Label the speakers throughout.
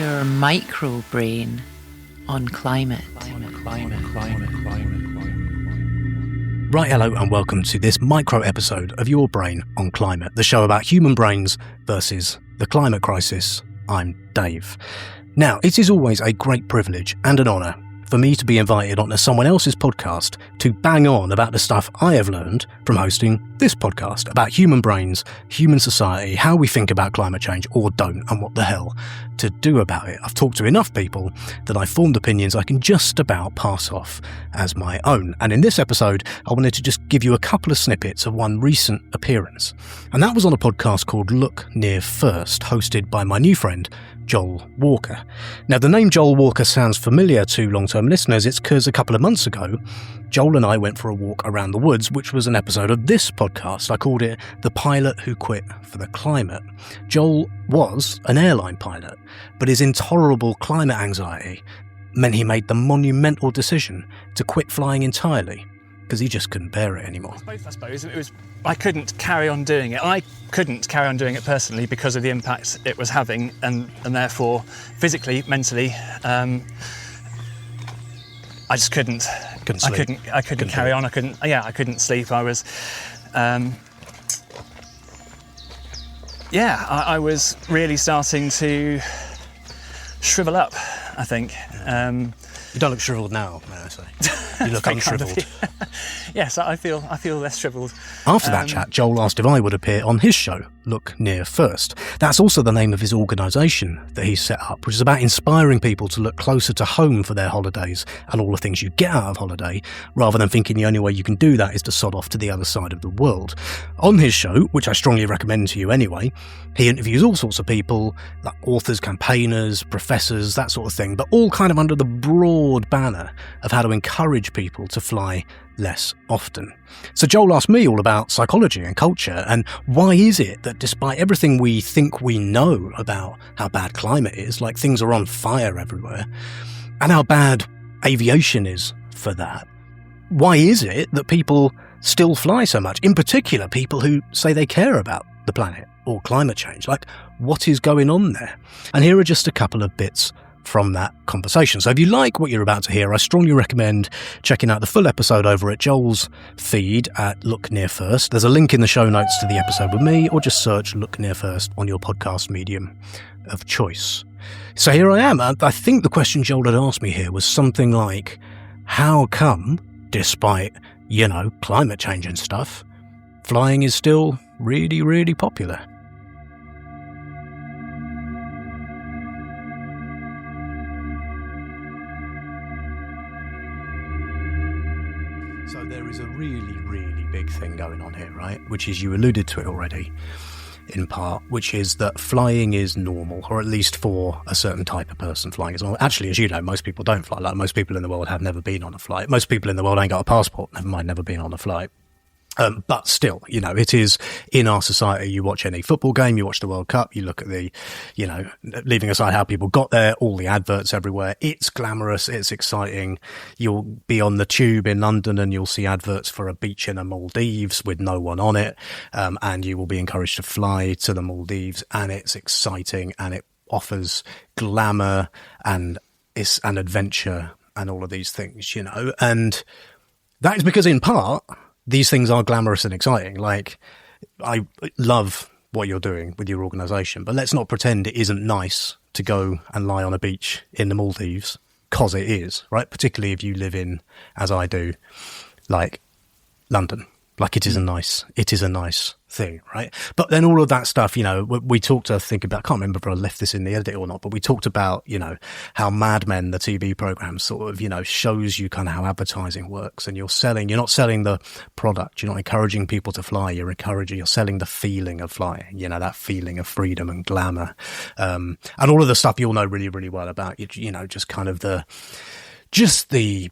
Speaker 1: your micro brain on climate.
Speaker 2: Right, hello and welcome to this micro episode of Your Brain on Climate, the show about human brains versus the climate crisis. I'm Dave. Now, it is always a great privilege and an honour for me to be invited onto someone else's podcast to bang on about the stuff I have learned from hosting this podcast about human brains, human society, how we think about climate change or don't, and what the hell to do about it. I've talked to enough people that I've formed opinions I can just about pass off as my own. And in this episode, I wanted to just give you a couple of snippets of one recent appearance. And that was on a podcast called Look Near First, hosted by my new friend, Joel Walker. Now, the name Joel Walker sounds familiar to long-term listeners. It's because a couple of months ago, Joel and I went for a walk around the woods, which was an episode of this podcast. I called it The Pilot Who Quit for the Climate. Joel was an airline pilot, but his intolerable climate anxiety meant he made the monumental decision to quit flying entirely because he just couldn't bear it anymore.
Speaker 3: I suppose I couldn't carry on doing it. I couldn't carry on doing it personally because of the impact it was having, and therefore physically, mentally, I just couldn't. I couldn't carry on. I couldn't sleep. I was, I was really starting to shrivel up, I think.
Speaker 2: You don't look shriveled now, may I say. You look unshriveled.
Speaker 3: Yes, I feel less shriveled.
Speaker 2: After that chat, Joel asked if I would appear on his show, Look Near First. That's also the name of his organisation that he's set up, which is about inspiring people to look closer to home for their holidays and all the things you get out of holiday, rather than thinking the only way you can do that is to sod off to the other side of the world. On his show, which I strongly recommend to you anyway, he interviews all sorts of people, like authors, campaigners, professors, that sort of thing, but all kind of under the broad banner of how to encourage people to fly less often. So Joel asked me all about psychology and culture, and why is it that despite everything we think we know about how bad climate is, like things are on fire everywhere, and how bad aviation is for that, why is it that people still fly so much? In particular, people who say they care about the planet or climate change. Like, what is going on there? And here are just a couple of bits from that conversation. So if you like what you're about to hear, I strongly recommend checking out the full episode over at Joel's feed at Look Near First. There's a link in the show notes to the episode with me, or just search Look Near First on your podcast medium of choice. So here I am. I think the question Joel had asked me here was something like, how come, despite, climate change and stuff, flying is still really, really popular? So there is a really, really big thing going on here, right? Which is, you alluded to it already, in part, which is that flying is normal, or at least for a certain type of person, flying is normal. Actually, as you know, most people don't fly. Like, most people in the world have never been on a flight. Most people in the world ain't got a passport, never mind never been on a flight. But still, it is in our society. You watch any football game, you watch the World Cup, you look at the, leaving aside how people got there, all the adverts everywhere. It's glamorous. It's exciting. You'll be on the tube in London and you'll see adverts for a beach in the Maldives with no one on it. And you will be encouraged to fly to the Maldives, and it's exciting and it offers glamour and it's an adventure and all of these things, and that is because in part, these things are glamorous and exciting. Like, I love what you're doing with your organisation, but let's not pretend it isn't nice to go and lie on a beach in the Maldives, because it is, right? Particularly if you live in, as I do, like London. Like, it is a nice thing, right? But then all of that stuff, we talked, I think about, I can't remember if I left this in the edit or not, but we talked about, how Mad Men, the TV program, sort of, shows you kind of how advertising works, and you're not selling the product, you're not encouraging people to fly, you're selling the feeling of flying, that feeling of freedom and glamour, and all of the stuff you'll know really, really well about, just kind of the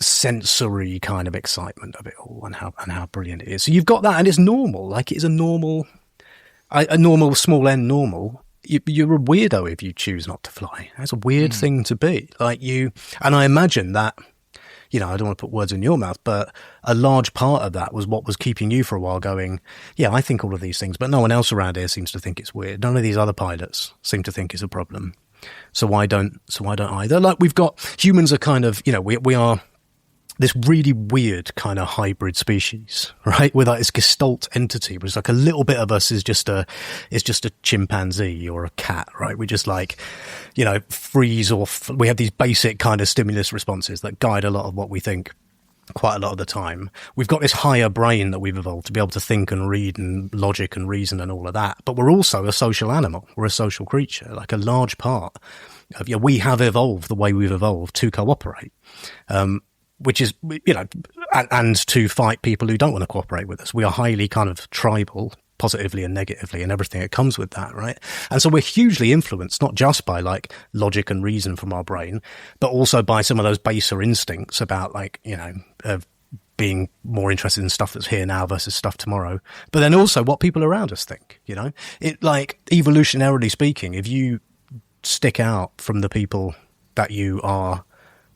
Speaker 2: sensory kind of excitement of it all, and how brilliant it is. So you've got that, and it's normal. Like, it's a normal small n normal. You're a weirdo if you choose not to fly. That's a weird thing to be. And I imagine that, I don't want to put words in your mouth, but a large part of that was what was keeping you for a while going, yeah, I think all of these things, but no one else around here seems to think it's weird. None of these other pilots seem to think it's a problem. So why don't I? They're like, humans are kind of, we are this really weird kind of hybrid species, right? With like this gestalt entity, which is like a little bit of us is just a chimpanzee or a cat, right? We just like, freeze off. We have these basic kind of stimulus responses that guide a lot of what we think quite a lot of the time. We've got this higher brain that we've evolved to be able to think and read and logic and reason and all of that. But we're also a social animal. We're a social creature. Like a large part of, we have evolved the way we've evolved to cooperate. Which is, and to fight people who don't want to cooperate with us. We are highly kind of tribal, positively and negatively, and everything that comes with that, right? And so we're hugely influenced, not just by like logic and reason from our brain, but also by some of those baser instincts about like, being more interested in stuff that's here now versus stuff tomorrow. But then also what people around us think, It, like, evolutionarily speaking, if you stick out from the people that you are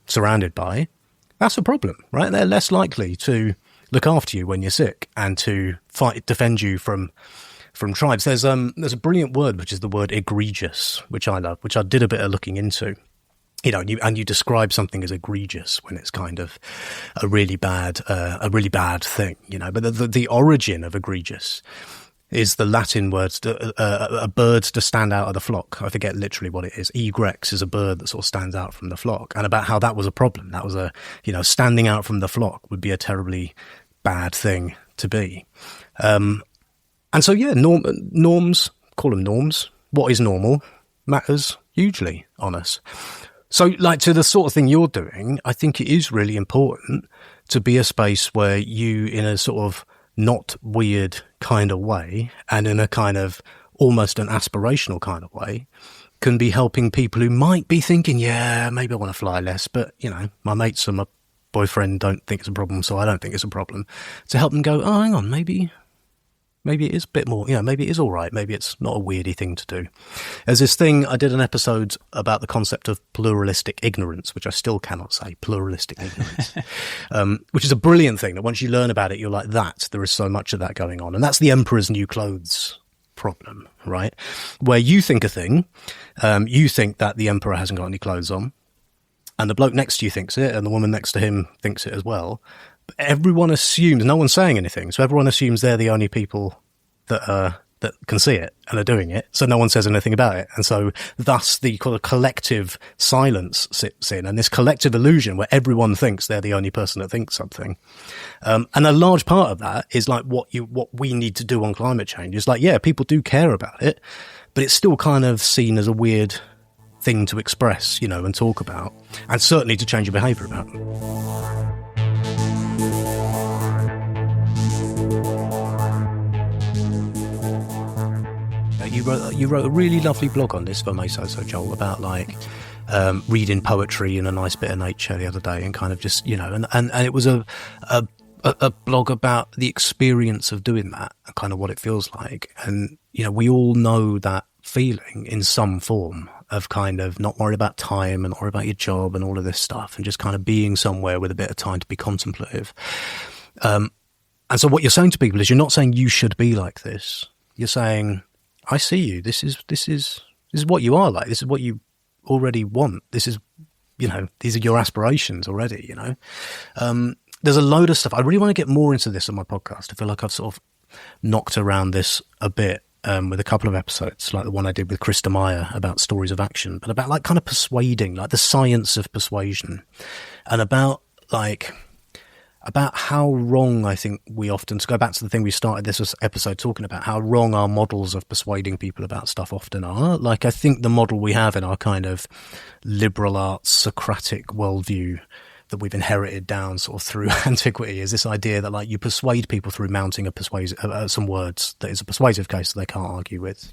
Speaker 2: surrounded by, that's a problem, right? They're less likely to look after you when you're sick and to defend you from tribes. There's a brilliant word, which is the word egregious, which I love, which I did a bit of looking into. And you describe something as egregious when it's kind of a really bad thing, But the origin of egregious is the Latin word, a bird to stand out of the flock. I forget literally what it is. Egrex is a bird that sort of stands out from the flock, and about how that was a problem. That was standing out from the flock would be a terribly bad thing to be. And so, norms, call them norms. What is normal matters hugely on us. So, like, to the sort of thing you're doing, I think it is really important to be a space where you, in a sort of not weird kind of way, and in a kind of almost an aspirational kind of way, can be helping people who might be thinking, yeah, maybe I want to fly less, but, my mates and my boyfriend don't think it's a problem, so I don't think it's a problem. To help them go, oh, hang on, maybe it is a bit more, maybe it is all right. Maybe it's not a weirdy thing to do. There's this thing, I did an episode about the concept of pluralistic ignorance, which I still cannot say, pluralistic ignorance, which is a brilliant thing that once you learn about it, you're like, there is so much of that going on. And that's the emperor's new clothes problem, right? Where you think a thing, you think that the emperor hasn't got any clothes on, and the bloke next to you thinks it, and the woman next to him thinks it as well. Everyone assumes, no one's saying anything, so everyone assumes they're the only people that can see it and are doing it, so no one says anything about it. And so thus the kind of collective silence sits in, and this collective illusion where everyone thinks they're the only person that thinks something. And a large part of that is like what we need to do on climate change is like, yeah, people do care about it, but it's still kind of seen as a weird thing to express, and talk about, and certainly to change your behaviour about. You wrote a really lovely blog on this for Meso, Joel, about like reading poetry in a nice bit of nature the other day, and kind of just and it was a blog about the experience of doing that, kind of what it feels like, and we all know that feeling in some form of kind of not worried about time and not worried about your job and all of this stuff, and just kind of being somewhere with a bit of time to be contemplative. And so what you're saying to people is, you're not saying you should be like this. You're saying, I see you. This is what you are like. This is what you already want. This is, these are your aspirations already, There's a load of stuff. I really want to get more into this on my podcast. I feel like I've sort of knocked around this a bit with a couple of episodes, like the one I did with Krista Meyer about stories of action, but about like kind of persuading, like the science of persuasion, and about how wrong I think we often, to go back to the thing we started this episode talking about, how wrong our models of persuading people about stuff often are. Like, I think the model we have in our kind of liberal arts Socratic worldview that we've inherited down sort of through antiquity is this idea that like you persuade people through mounting some words that is a persuasive case that they can't argue with,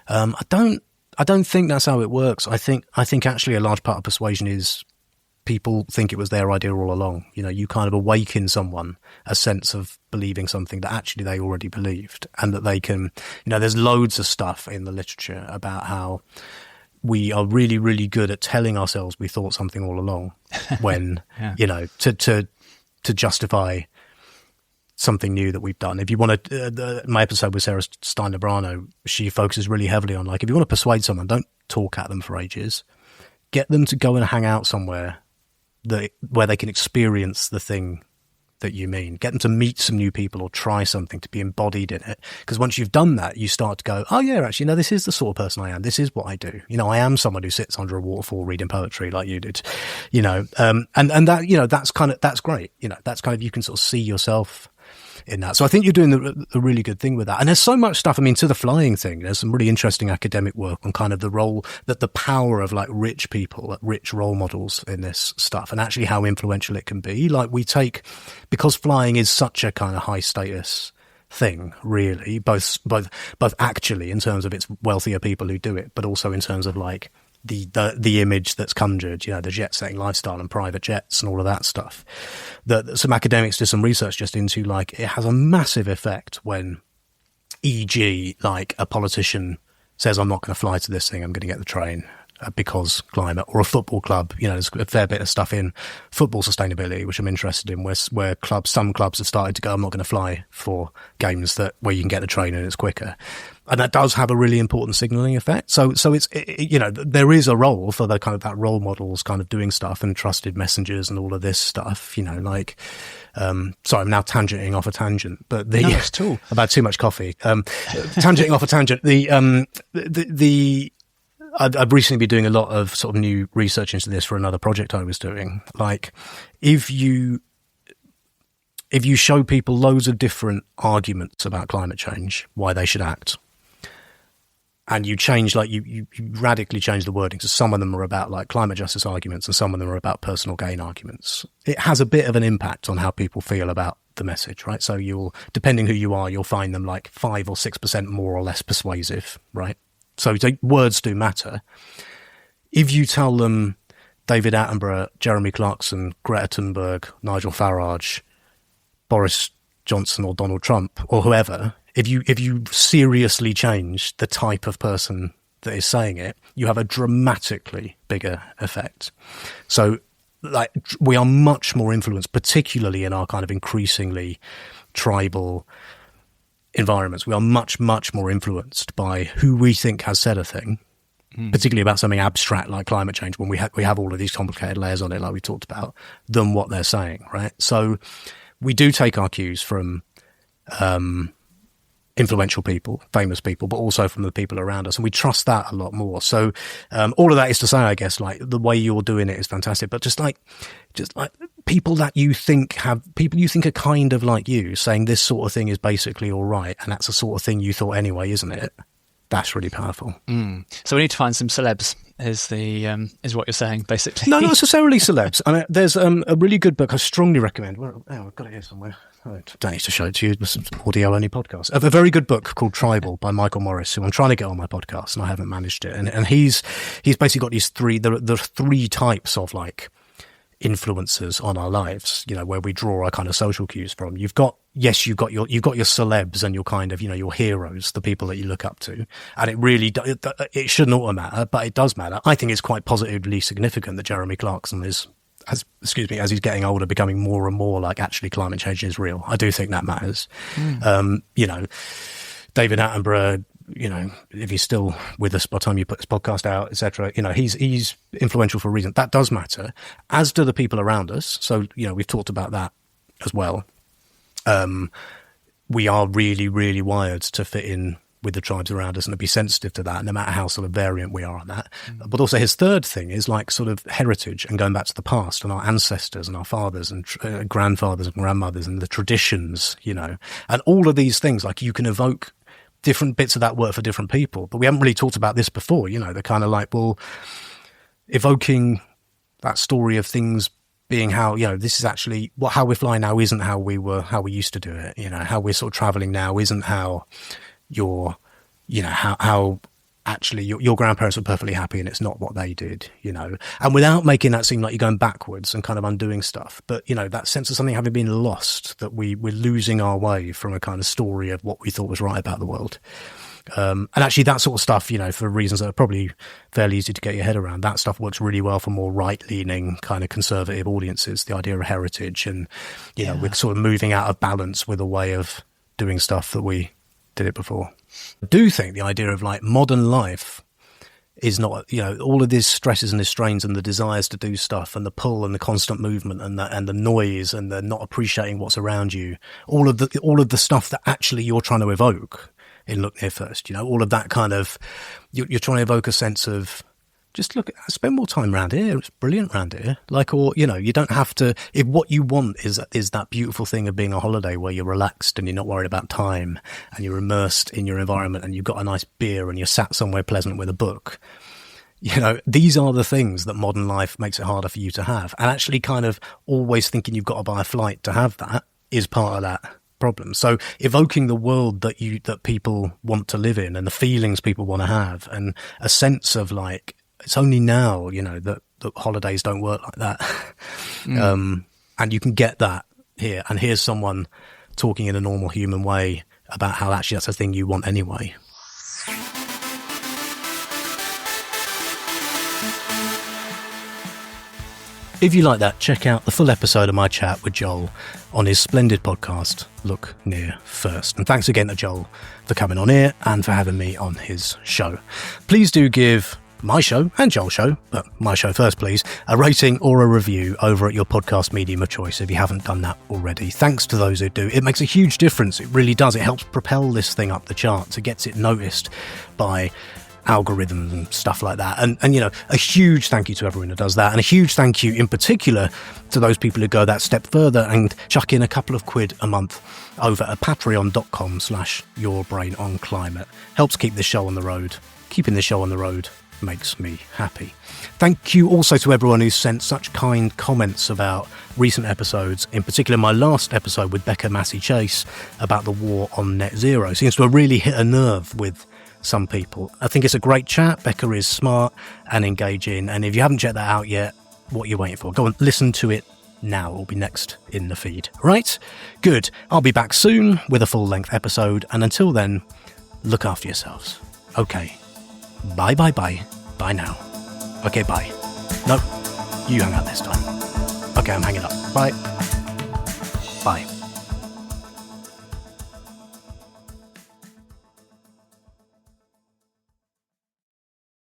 Speaker 2: I don't think that's how it works. I think actually a large part of persuasion is people think it was their idea all along. You kind of awaken someone a sense of believing something that actually they already believed, and that they can, there's loads of stuff in the literature about how we are really, really good at telling ourselves we thought something all along when,
Speaker 3: yeah.
Speaker 2: To justify something new that we've done. If you want to, my episode with Sarah Stein-Lebrano, she focuses really heavily on, like, if you want to persuade someone, don't talk at them for ages. Get them to go and hang out somewhere where they can experience the thing that you mean. Get them to meet some new people or try something, to be embodied in it. Because once you've done that, you start to go, oh yeah, actually, no, this is the sort of person I am. This is what I do. You know, I am someone who sits under a waterfall reading poetry like you did, you know, and that, you know, that's great. You know, that's kind of, you can sort of see yourself in that. So I think you're doing a really good thing with that. And there's so much stuff. I mean, to the flying thing, there's some really interesting academic work on kind of the role that the power of like rich people, rich role models in this stuff, and actually how influential it can be. Like because flying is such a kind of high status thing, really, both actually in terms of it's wealthier people who do it, but also in terms of like the image that's conjured, you know, the jet setting lifestyle and private jets and all of that stuff. That some academics did some research just into, like, it has a massive effect when, e.g., like a politician says, I'm not going to fly to this thing, I'm going to get the train because climate, or a football club. You know, there's a fair bit of stuff in football sustainability, which I'm interested in, where some clubs have started to go, I'm not going to fly for games where you can get the train and it's quicker. And that does have a really important signalling effect. So you know, there is a role for the kind of that role models kind of doing stuff, and trusted messengers and all of this stuff, you know, like, sorry, I'm now tangenting off a tangent, but
Speaker 3: No, it's cool.
Speaker 2: I've had too much coffee. Tangenting off a tangent, I've recently been doing a lot of sort of new research into this for another project I was doing. Like, if you show people loads of different arguments about climate change, why they should act, and you change, like, you radically change the wording. So some of them are about like climate justice arguments and some of them are about personal gain arguments. It has a bit of an impact on how people feel about the message, right? So depending who you are, you'll find them like 5 or 6% more or less persuasive, right? So words do matter. If you tell them David Attenborough, Jeremy Clarkson, Greta Thunberg, Nigel Farage, Boris Johnson or Donald Trump or whoever, if you seriously change the type of person that is saying it, you have a dramatically bigger effect. So, like, we are much more influenced, particularly in our kind of increasingly tribal environments. We are much, much more influenced by who we think has said a thing, particularly about something abstract like climate change, when we have all of these complicated layers on it, like we talked about, than what they're saying, right? So we do take our cues from influential people, famous people, but also from the people around us, and we trust that a lot more. So all of that is to say, I guess, like, the way you're doing it is fantastic, but just like people you think are kind of like you, saying this sort of thing is basically all right, and that's the sort of thing you thought anyway, isn't it? That's really powerful.
Speaker 3: So we need to find some celebs, is what you're saying, basically.
Speaker 2: No, not necessarily celebs. I mean, there's a really good book I strongly recommend. I've got it here somewhere. I don't need to show it to you. It's an audio-only podcast. A very good book called Tribal by Michael Morris, who I'm trying to get on my podcast, and I haven't managed it. And he's basically got these the three types of, like, influencers on our lives, you know, where we draw our kind of social cues from. You've got your celebs and your kind of, you know, your heroes, the people that you look up to. And it shouldn't all matter, but it does matter. I think it's quite positively significant that Jeremy Clarkson as he's getting older, becoming more and more like, actually, climate change is real. I do think that matters. You know, David Attenborough, you know, if he's still with us by the time you put this podcast out, etc., you know, he's influential for a reason. That does matter, as do the people around us. So, you know, we've talked about that as well. We are really, really wired to fit in with the tribes around us and to be sensitive to that, no matter how sort of variant we are on that. But also his third thing is, like, sort of heritage and going back to the past and our ancestors and our fathers and grandfathers and grandmothers and the traditions, you know, and all of these things. Like, you can evoke different bits of that work for different people, but we haven't really talked about this before, you know. They're kind of like, well, evoking that story of things being how, you know, this is actually how we're flying now isn't how we used to do it, you know, how we're sort of traveling now isn't how how actually your grandparents were perfectly happy and it's not what they did, you know, and without making that seem like you're going backwards and kind of undoing stuff. But, you know, that sense of something having been lost, that we're losing our way from a kind of story of what we thought was right about the world. And actually that sort of stuff, you know, for reasons that are probably fairly easy to get your head around, that stuff works really well for more right-leaning kind of conservative audiences, the idea of heritage. And, you know, we're sort of moving out of balance with a way of doing stuff that we did it before. I do think the idea of like modern life is not, you know, all of these stresses and the strains and the desires to do stuff and the pull and the constant movement and the noise and the not appreciating what's around you, all of the stuff that actually you're trying to evoke in Look Near First, you know, all of that kind of, you're trying to evoke a sense of just spend more time around here. It's brilliant around here. Like, or, you know, you don't have to, if what you want is that beautiful thing of being a holiday where you're relaxed and you're not worried about time and you're immersed in your environment and you've got a nice beer and you're sat somewhere pleasant with a book. You know, these are the things that modern life makes it harder for you to have. And actually kind of always thinking you've got to buy a flight to have that is part of that problem. So evoking the world that people want to live in and the feelings people want to have and a sense of like, it's only now, you know, that holidays don't work like that. And you can get that here. And here's someone talking in a normal human way about how actually that's a thing you want anyway. If you like that, check out the full episode of my chat with Joel on his splendid podcast, Look Near First. And thanks again to Joel for coming on here and for having me on his show. Please do give my show and Joel's show, but my show first, please, a rating or a review over at your podcast medium of choice if you haven't done that already. Thanks to those who do. It makes a huge difference. It really does. It helps propel this thing up the charts. It gets it noticed by algorithms and stuff like that. And you know, a huge thank you to everyone who does that, and a huge thank you in particular to those people who go that step further and chuck in a couple of quid a month over at patreon.com/yourbrainonclimate. Helps keep this show on the road. Keeping this show on the road makes me happy. Thank you also to everyone who's sent such kind comments about recent episodes, in particular my last episode with Becca Massey Chase about the war on net zero. Seems to have really hit a nerve with some people. I think it's a great chat. Becca is smart and engaging, and if you haven't checked that out yet, what are you waiting for? Go and listen to it now. It'll be next in the feed. Right? Good. I'll be back soon with a full-length episode, and until then, look after yourselves. Okay. Bye now. Okay, bye. No, you hang up this time. Okay, I'm hanging up. Bye.